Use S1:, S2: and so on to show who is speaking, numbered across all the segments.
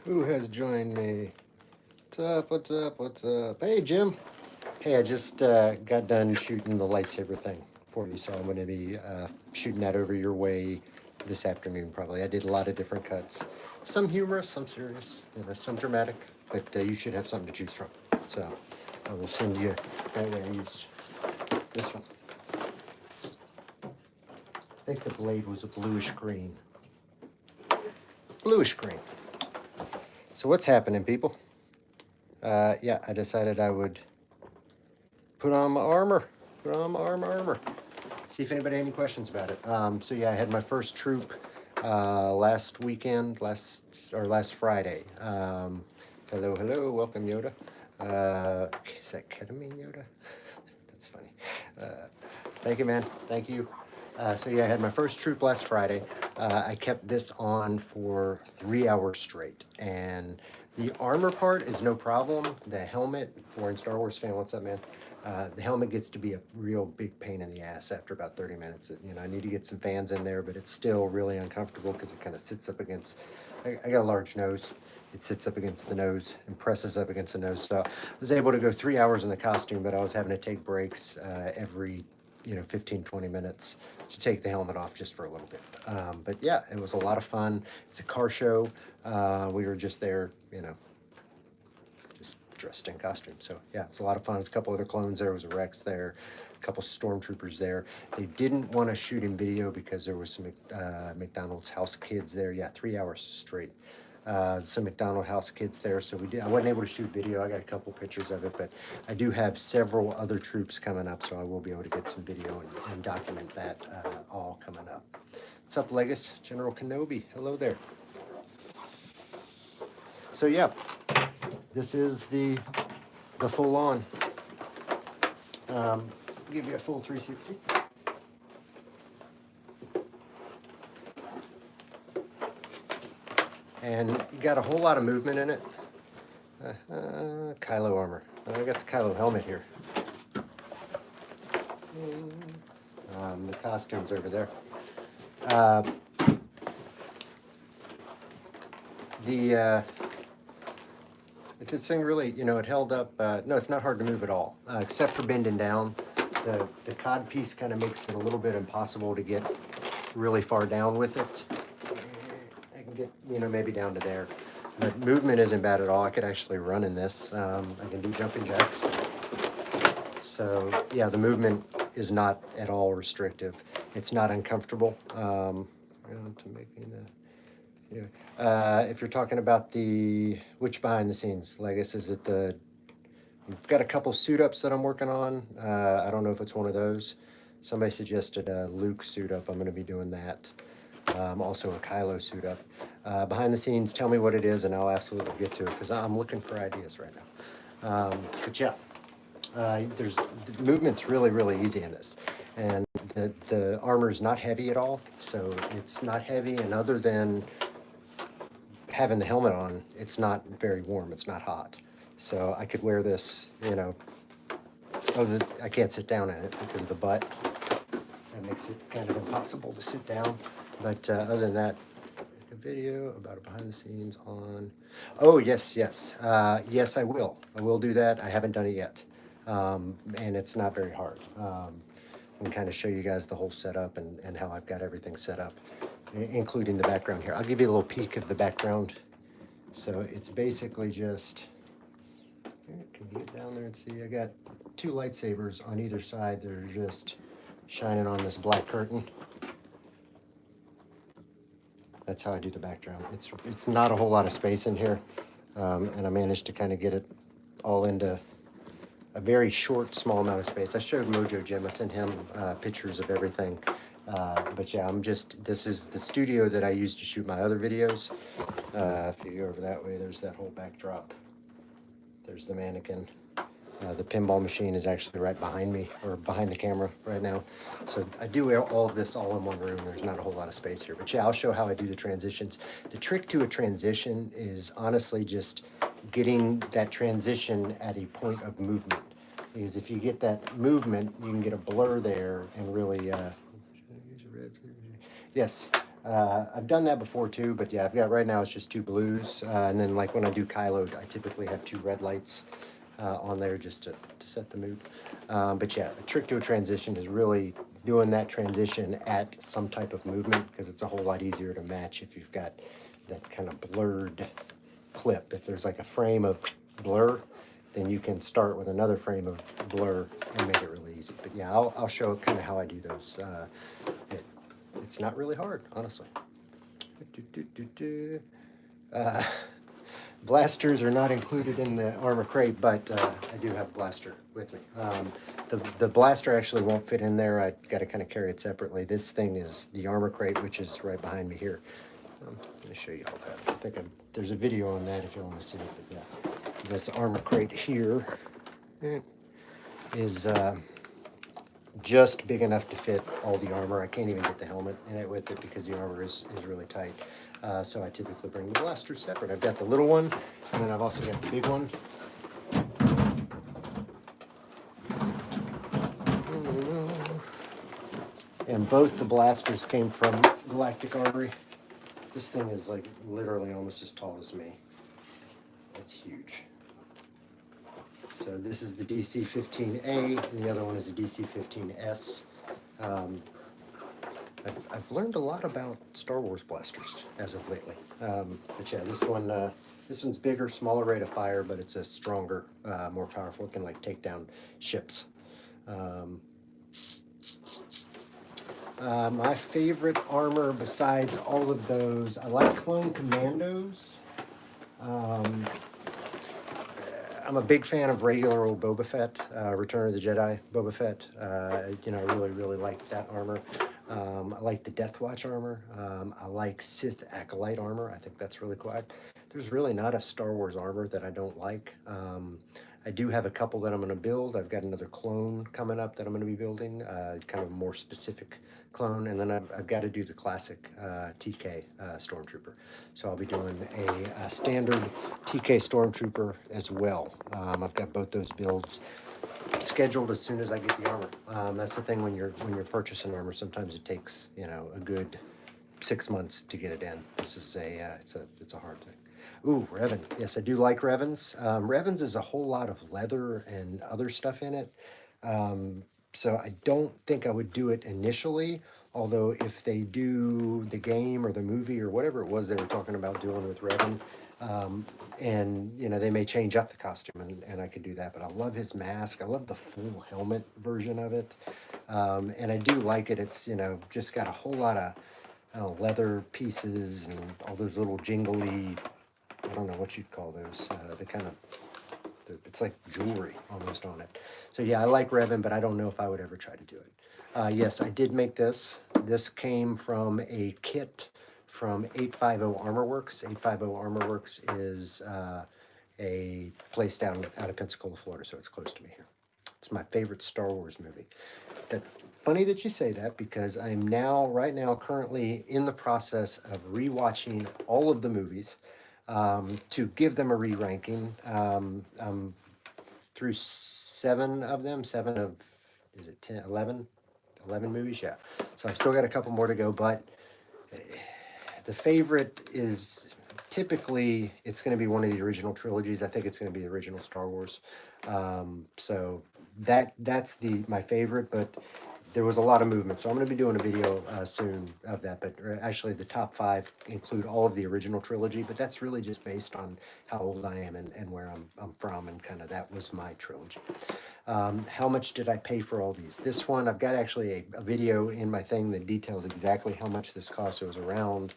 S1: Who has joined me? What's up? What's up? What's up? Hey, Jim. Hey, I just got done shooting the lightsaber thing for you, so I'm going to be shooting that over your way this afternoon, probably. I did a lot of different cuts, some humorous, some serious, some dramatic, but you should have something to choose from. So I will send you. I used this one. I think the blade was a bluish green. Bluish green. So what's happening, people? Yeah, I decided I would put on my armor. Put on my armor. See if anybody had any questions about it. So yeah, I had my first troop last weekend, last Friday. Hello, welcome Yoda. Is that ketamine Yoda? That's funny. Thank you, man. Thank you. So yeah, I had my first troop last Friday. I kept this on for 3 hours straight, and the armor part is no problem. The helmet, Warren Star Wars fan, what's up, man? The helmet gets to be a real big pain in the ass after about 30 minutes. I need to get some fans in there, but it's still really uncomfortable because it kind of sits up against. I got a large nose. It sits up against the nose and presses up against the nose. So I was able to go 3 hours in the costume, but I was having to take breaks every 15, 20 minutes to take the helmet off just for a little bit. But yeah, it was a lot of fun. It's a car show. We were just there, just dressed in costume. So yeah, it was a lot of fun. There's a couple other clones there. There was a Rex there, a couple stormtroopers there. They didn't want to shoot in video because there was some McDonald's House Kids there. Yeah, 3 hours straight. Some McDonald House Kids there, so I wasn't able to shoot video. I got a couple pictures of it, but I do have several other troops coming up, so I will be able to get some video and document that all coming up. What's up, Legis? General Kenobi, hello there. So yeah, this is the full on. Give you a full 360. And you got a whole lot of movement in it. Kylo armor. I got the Kylo helmet here. The costume's over there. This thing really, it held up. No, it's not hard to move at all, except for bending down. The cod piece kind of makes it a little bit impossible to get really far down with it. I can get, maybe down to there. But movement isn't bad at all. I could actually run in this. I can do jumping jacks. So yeah, the movement is not at all restrictive. It's not uncomfortable. If you're talking about which behind the scenes, Legis, is it I've got a couple suit ups that I'm working on. I don't know if it's one of those. Somebody suggested a Luke suit up. I'm going to be doing that. Also a Kylo suit up. Behind the scenes, tell me what it is and I'll absolutely get to it because I'm looking for ideas right now. But yeah, the movement's really, really easy in this. And the armor is not heavy at all. So it's not heavy, and other than having the helmet on, it's not very warm. It's not hot. So I could wear this, I can't sit down in it because of the butt. That makes it kind of impossible to sit down. But other than that, a video about it behind the scenes on. Oh, yes. Yes, I will. I will do that. I haven't done it yet. And it's not very hard. I can kind of show you guys the whole setup and how I've got everything set up, including the background here. I'll give you a little peek of the background. So it's basically just, can you get down there and see? I got two lightsabers on either side that are just shining on this black curtain. That's how I do the background. It's not a whole lot of space in here, and I managed to kind of get it all into a very short, small amount of space. I showed Mojo Jim. I sent him pictures of everything. But yeah, this is the studio that I use to shoot my other videos. If you go over that way, there's that whole backdrop. There's the mannequin. The pinball machine is actually right behind me, or behind the camera right now. So I do all of this all in one room. There's not a whole lot of space here. But yeah, I'll show how I do the transitions. The trick to a transition is honestly just getting that transition at a point of movement. Because if you get that movement, you can get a blur there and really, yes, I've done that before too, but yeah, I've got right now it's just two blues, and then like when I do Kylo, I typically have two red lights on there just to set the mood. But yeah, a trick to a transition is really doing that transition at some type of movement, because it's a whole lot easier to match if you've got that kind of blurred clip. If there's like a frame of blur, then you can start with another frame of blur and make it really easy. But yeah, I'll show kind of how I do those. It's not really hard, honestly. Uh, blasters are not included in the armor crate, but I do have a blaster with me. The blaster actually won't fit in there. I got to kind of carry it separately. This thing is the armor crate, which is right behind me here. Let me show you all that. I think there's a video on that if you want to see it. But yeah, this armor crate here is just big enough to fit all the armor. I can't even get the helmet in it with it because the armor is really tight. So I typically bring the blaster separate. I've got the little one, and then I've also got the big one. And both the blasters came from Galactic Armory. This thing is like literally almost as tall as me. It's huge. So this is the DC-15A, and the other one is the DC-15S. I've learned a lot about Star Wars blasters as of lately. But yeah, this one's bigger, smaller rate of fire, but it's a stronger, more powerful. It can like take down ships. My favorite armor besides all of those, I like Clone Commandos. I'm a big fan of regular old Boba Fett, Return of the Jedi Boba Fett. I really like that armor. I like the Death Watch armor. I like Sith Acolyte armor. I think that's really cool. There's really not a Star Wars armor that I don't like. I do have a couple that I'm going to build. I've got another clone coming up that I'm going to be building, kind of a more specific clone, and then I've got to do the classic TK Stormtrooper. So I'll be doing a standard TK Stormtrooper as well. I've got both those builds scheduled as soon as I get the armor. That's the thing when you're purchasing armor. Sometimes it takes a good 6 months to get it in. This is it's a hard thing. Ooh, Revan. Yes, I do like Revans. Revans is a whole lot of leather and other stuff in it. So I don't think I would do it initially, although if they do the game or the movie or whatever it was they were talking about doing with Revan, and they may change up the costume and I could do that. But I love his mask. I love the full helmet version of it. And I do like it. It's, just got a whole lot of leather pieces and all those little jingly, I don't know what you'd call those. It's like jewelry almost on it. So yeah, I like Revan, but I don't know if I would ever try to do it. Yes, I did make this. This came from a kit from 850 Armor Works. 850 Armor Works is a place down out of Pensacola, Florida, so it's close to me here. It's my favorite Star Wars movie. That's funny that you say that because I'm right now, currently in the process of rewatching all of the movies to give them a re-ranking. I'm through 7 of them, is it 10, 11? 11 movies, yeah. So I still got a couple more to go, but the favorite is typically, it's going to be one of the original trilogies. I think it's going to be the original Star Wars. So that's my favorite, but there was a lot of movement. So I'm going to be doing a video soon of that, but actually the top 5 include all of the original trilogy, but that's really just based on how old I am and where I'm from, and kind of that was my trilogy. How much did I pay for all these? This one, I've got actually a video in my thing that details exactly how much this cost. It was around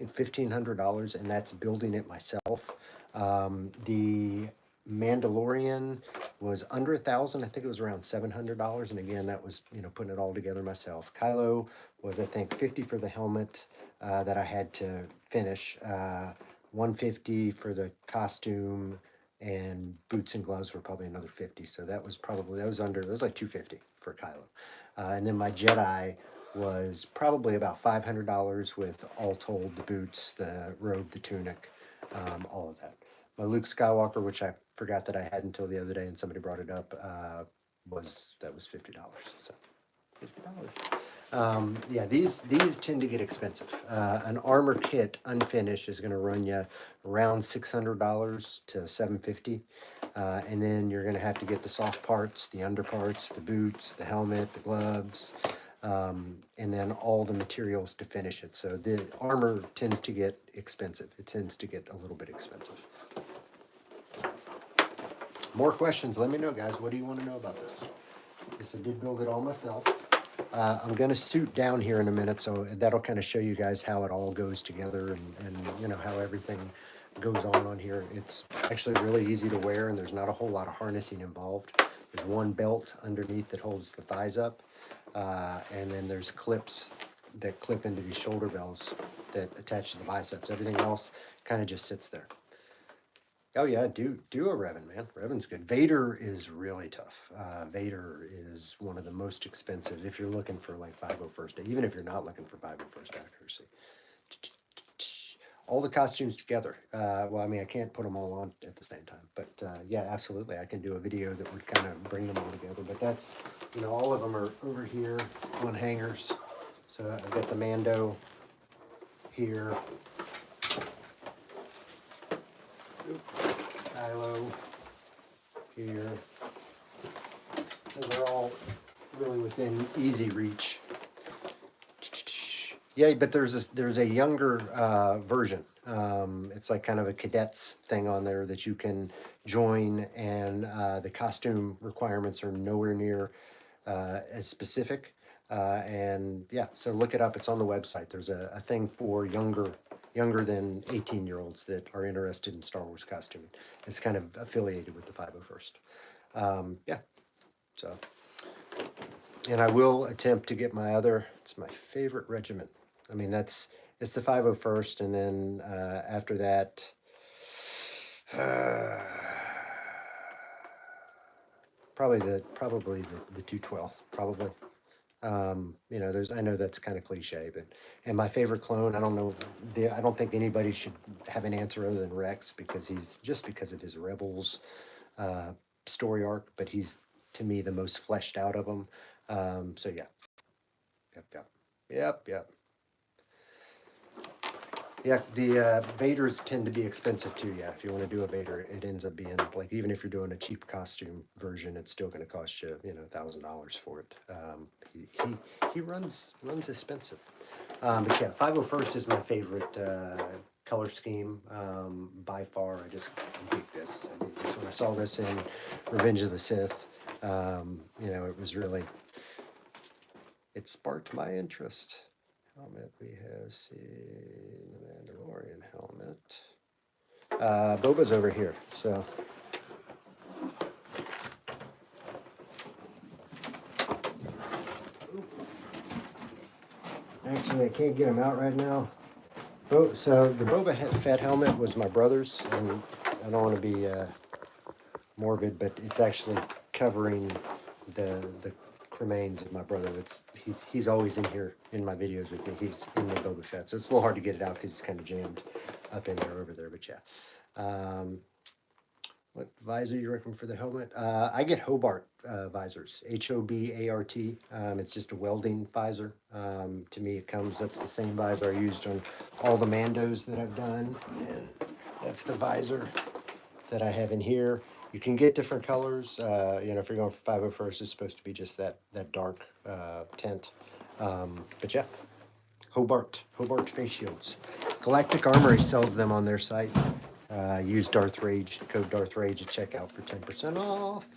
S1: $1,500, and that's building it myself. The Mandalorian was under $1,000. I think it was around $700, and again, that was putting it all together myself. Kylo was, I think, $50 for the helmet that I had to finish, $150 for the costume, and boots and gloves were probably another $50. So that was like $250 for Kylo. And then my Jedi was probably about $500 with all told, the boots, the robe, the tunic, all of that. My Luke Skywalker, which I forgot that I had until the other day and somebody brought it up, was $50. So $50. Yeah, these tend to get expensive. An armor kit unfinished is going to run you around $600 to $750, and then you're going to have to get the soft parts, the underparts, the boots, the helmet, the gloves, and then all the materials to finish it. So the armor tends to get expensive. It tends to get a little bit expensive. More questions, let me know, guys. What do you want to know about this? Yes, I did build it all myself. I'm going to suit down here in a minute, so that'll kind of show you guys how it all goes together and you know, how everything goes on here. It's actually really easy to wear, and there's not a whole lot of harnessing involved. There's one belt underneath that holds the thighs up, and then there's clips that clip into these shoulder bells that attach to the biceps. Everything else kind of just sits there. Oh yeah, do a Revan, man. Revan's good. Vader is really tough. Vader is one of the most expensive if you're looking for like 501st, even if you're not looking for 501st accuracy. All the costumes together. Well, I mean, I can't put them all on at the same time, but yeah, absolutely. I can do a video that would kind of bring them all together, but that's, you know, all of them are over here on hangers. So I've got the Mando here. Kylo here. So they're all really within easy reach. Yeah, but there's a younger version. It's like kind of a cadets thing on there that you can join, and the costume requirements are nowhere near as specific. And yeah, so look it up. It's on the website. There's a thing for younger than 18-year-olds that are interested in Star Wars costuming. It's kind of affiliated with the 501st. Yeah, so, and I will attempt to get my other, it's my favorite regiment. I mean, it's the 501st, and then after that, probably the 212th, probably. You know, I know that's kind of cliche, but, and my favorite clone, I don't know, I don't think anybody should have an answer other than Rex, because because of his Rebels story arc, but he's, to me, the most fleshed out of them. So yeah. Yep. Yeah, the Vaders tend to be expensive too. Yeah, if you want to do a Vader, it ends up being like, even if you're doing a cheap costume version, it's still going to cost you, you know, $1,000 for it. He runs expensive. But yeah, 501st is my favorite color scheme by far. I just dig this. I dig this. When I saw this in Revenge of the Sith, you know, it sparked my interest. Helmet, we have seen the Mandalorian helmet. Boba's over here, so. Actually, I can't get him out right now. So the Boba Fett helmet was my brother's, and I don't want to be morbid, but it's actually covering the cremains of my brother. He's always in here in my videos with me. He's in the Boba Fett, so it's a little hard to get it out because it's kind of jammed up in there over there. But yeah, what visor you recommend for the helmet? I get Hobart visors, Hobart. It's just a welding visor. To me, that's the same visor I used on all the Mandos that I've done, and that's the visor that I have in here. You can get different colors. You know, if you're going for 501st, it's supposed to be just that dark tint. But yeah, Hobart face shields. Galactic Armory sells them on their site. Use Darth Rage, the code Darth Rage at checkout for 10% off.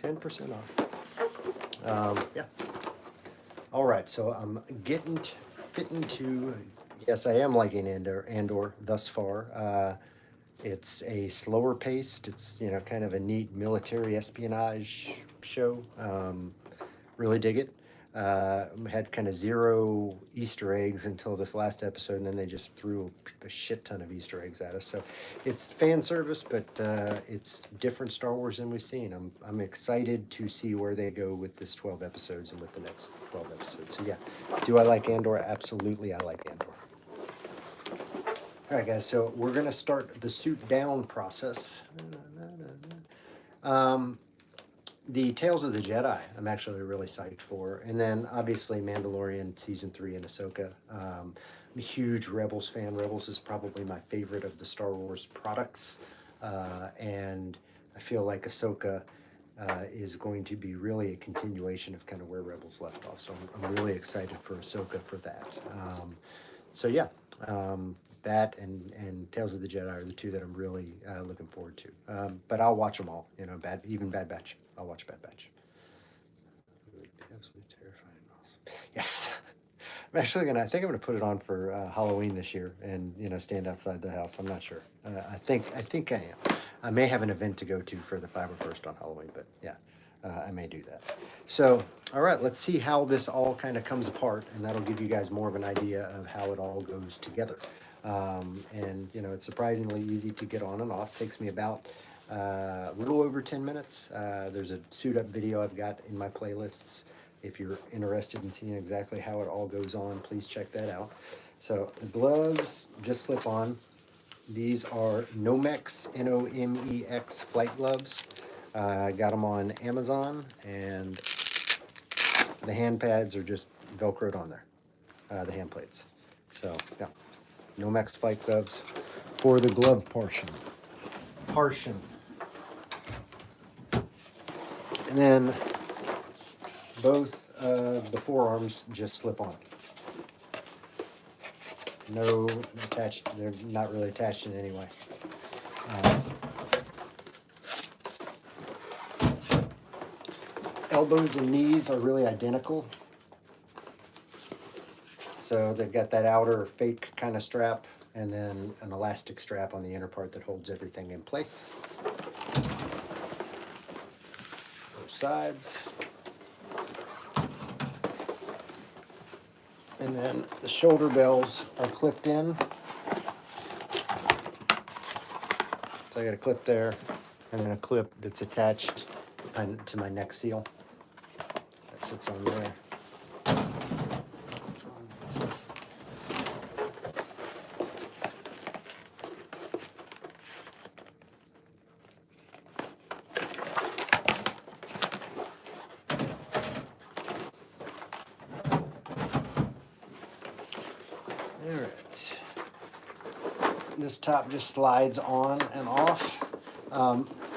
S1: 10% off. Yeah. All right, so I'm fitting to. Yes, I am liking Andor thus far. It's a slower paced. It's, you know, kind of a neat military espionage show. Really dig it. Had kind of zero Easter eggs until this last episode, and then they just threw a shit ton of Easter eggs at us. So it's fan service, but it's different Star Wars than we've seen. I'm excited to see where they go with this 12 episodes and with the next 12 episodes. So yeah, do I like Andor? Absolutely, I like Andor. All right, guys, so we're going to start the suit down process. the Tales of the Jedi, I'm actually really psyched for. And then obviously Mandalorian Season 3 and Ahsoka. I'm a huge Rebels fan. Rebels is probably my favorite of the Star Wars products. And I feel like Ahsoka is going to be really a continuation of kind of where Rebels left off. So I'm really excited for Ahsoka for that. So yeah, that and Tales of the Jedi are the two that I'm really looking forward to. But I'll watch them all. You know, even Bad Batch. I'll watch Bad Batch. Absolutely terrifying, awesome. Yes, I think I'm gonna put it on for Halloween this year, and stand outside the house. I'm not sure. I think I am. I may have an event to go to for the 501st on Halloween, but yeah, I may do that. So, all right, let's see how this all kind of comes apart, and that'll give you guys more of an idea of how it all goes together. And it's surprisingly easy to get on and off. Takes me about a little over 10 minutes. There's a suit up video I've got in my playlists. If you're interested in seeing exactly how it all goes on, please check that out. So the gloves just slip on. These are Nomex, Nomex flight gloves. I got them on Amazon, and the hand pads are just Velcroed on there, the hand plates. So yeah, Nomex flight gloves for the glove portion. And then both of the forearms just slip on. No attached, they're not really attached in any way. Elbows and knees are really identical. So they've got that outer fake kind of strap and then an elastic strap on the inner part that holds everything in place. Both sides. And then the shoulder bells are clipped in. So I got a clip there, and then a clip that's attached to my neck seal. That sits on there. All right. This top just slides on and off.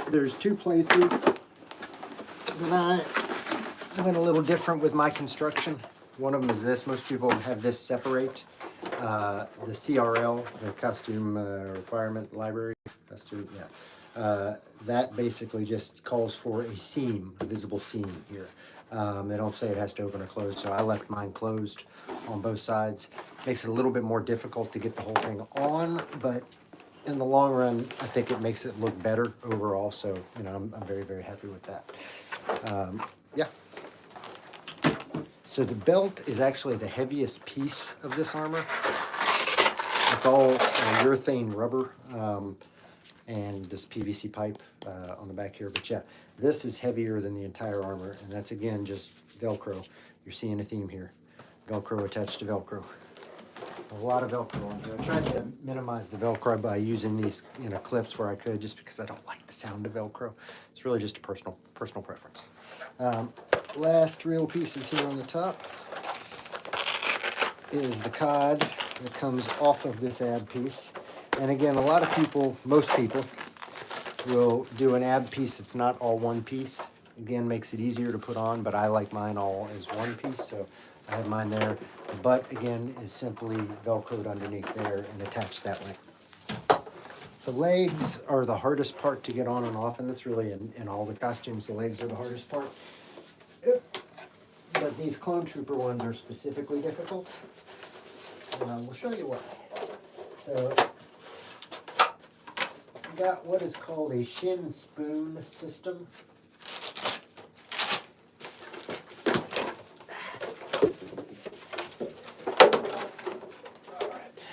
S1: There's two places that I went a little different with my construction. One of them is this. Most people have this separate. The CRL, the Costume Requirement Library, costume, yeah. That basically just calls for a seam, a visible seam here. They don't say it has to open or close, so I left mine closed on both sides. Makes it a little bit more difficult to get the whole thing on, but in the long run, I think it makes it look better overall. So, I'm very, very happy with that. Yeah. So the belt is actually the heaviest piece of this armor. It's all urethane rubber and this PVC pipe on the back here. But yeah, this is heavier than the entire armor, and that's again just Velcro. You're seeing a theme here. Velcro attached to Velcro. A lot of Velcro on here. I tried to minimize the Velcro by using these clips where I could, just because I don't like the sound of Velcro. It's really just a personal preference. Last real pieces here on the top is the cod that comes off of this ab piece. And again, a lot of people, most people, will do an ab piece that's not all one piece. Again, makes it easier to put on, but I like mine all as one piece, so I have mine there. The butt, again, is simply Velcroed underneath there and attached that way. The legs are the hardest part to get on and off, and that's really in all the costumes, the legs are the hardest part. But these Clone Trooper ones are specifically difficult. We'll show you why. So, it's got what is called a shin spoon system. Alright.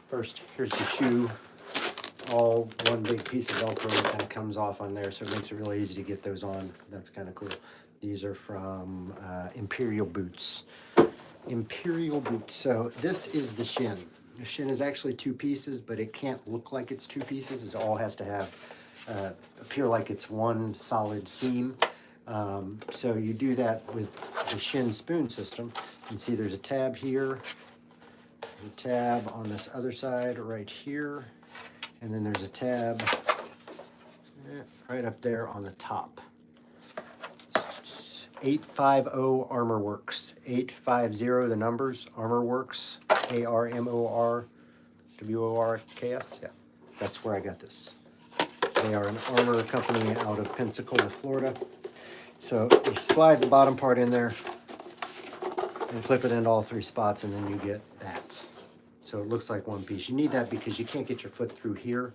S1: First, here's the shoe. All one big piece of Velcro that kind of comes off on there, so it makes it really easy to get those on. That's kind of cool. These are from Imperial Boots. Imperial Boots. So this is the shin. The shin is actually two pieces, but it can't look like it's two pieces. It all has to have appear like it's one solid seam. So you do that with the shin spoon system. You can see there's a tab here, a tab on this other side right here, and then there's a tab right up there on the top. 850 Armor Works. 850, the numbers, Armor Works, ARMORWORKS. Yeah, that's where I got this. They are an armor company out of Pensacola, Florida. So you slide the bottom part in there and clip it into all three spots, and then you get that. So it looks like one piece. You need that because you can't get your foot through here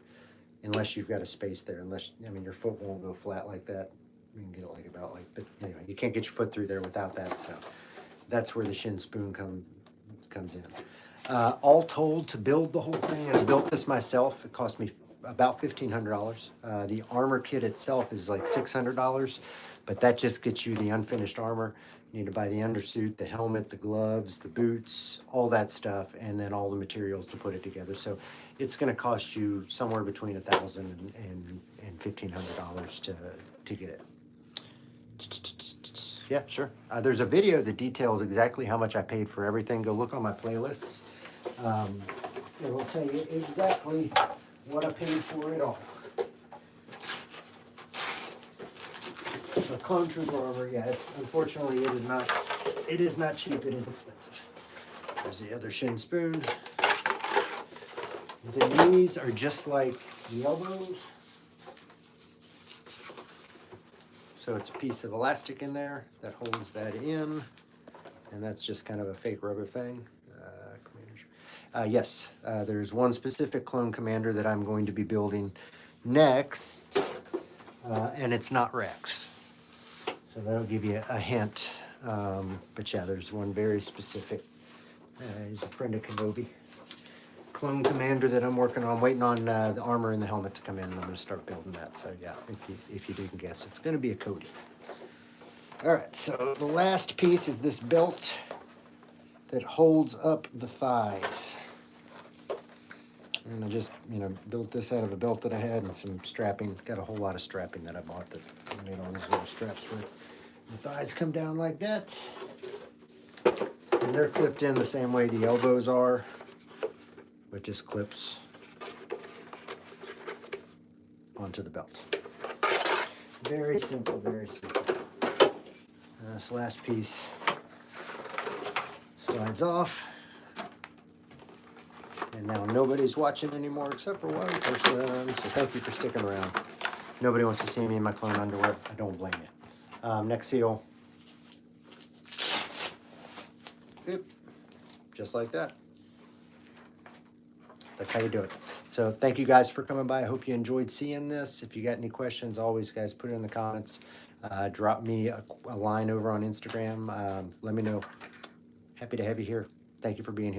S1: unless you've got a space there. Unless, I mean, your foot won't go flat like that. You can get it like about like, but anyway, you can't get your foot through there without that. So that's where the shin spoon comes in. All told, to build the whole thing, and I built this myself, it cost me about $1,500. The armor kit itself is like $600, but that just gets you the unfinished armor. You need to buy the undersuit, the helmet, the gloves, the boots, all that stuff, and then all the materials to put it together. So it's going to cost you somewhere between $1,000 and $1,500 to get it. Yeah, sure. There's a video that details exactly how much I paid for everything. Go look on my playlists. It will tell you exactly what I paid for it all. The clone trooper armor, yeah, it's unfortunately it is not cheap. It is expensive. There's the other shin spoon. The knees are just like the elbows. So it's a piece of elastic in there that holds that in, and that's just kind of a fake rubber thing. Yes, there's one specific clone commander that I'm going to be building next, and it's not Rex. So that'll give you a hint. But yeah, there's one very specific. He's a friend of Kenobi. Clone commander that I'm working on, waiting on the armor and the helmet to come in, and I'm going to start building that. So yeah, if you didn't guess, it's going to be a Cody. All right, so the last piece is this belt that holds up the thighs. And I just, built this out of a belt that I had and some strapping. Got a whole lot of strapping that I bought that I made all these little straps for it. The thighs come down like that. And they're clipped in the same way the elbows are, but just clips onto the belt. Very simple, very simple. This last piece slides off. And now nobody's watching anymore except for one person, so thank you for sticking around. Nobody wants to see me in my clone underwear. I don't blame you. Neck seal. Oop. Just like that. That's how you do it. So thank you guys for coming by. I hope you enjoyed seeing this. If you got any questions, always, guys, put it in the comments. Drop me a line over on Instagram. Let me know. Happy to have you here. Thank you for being here.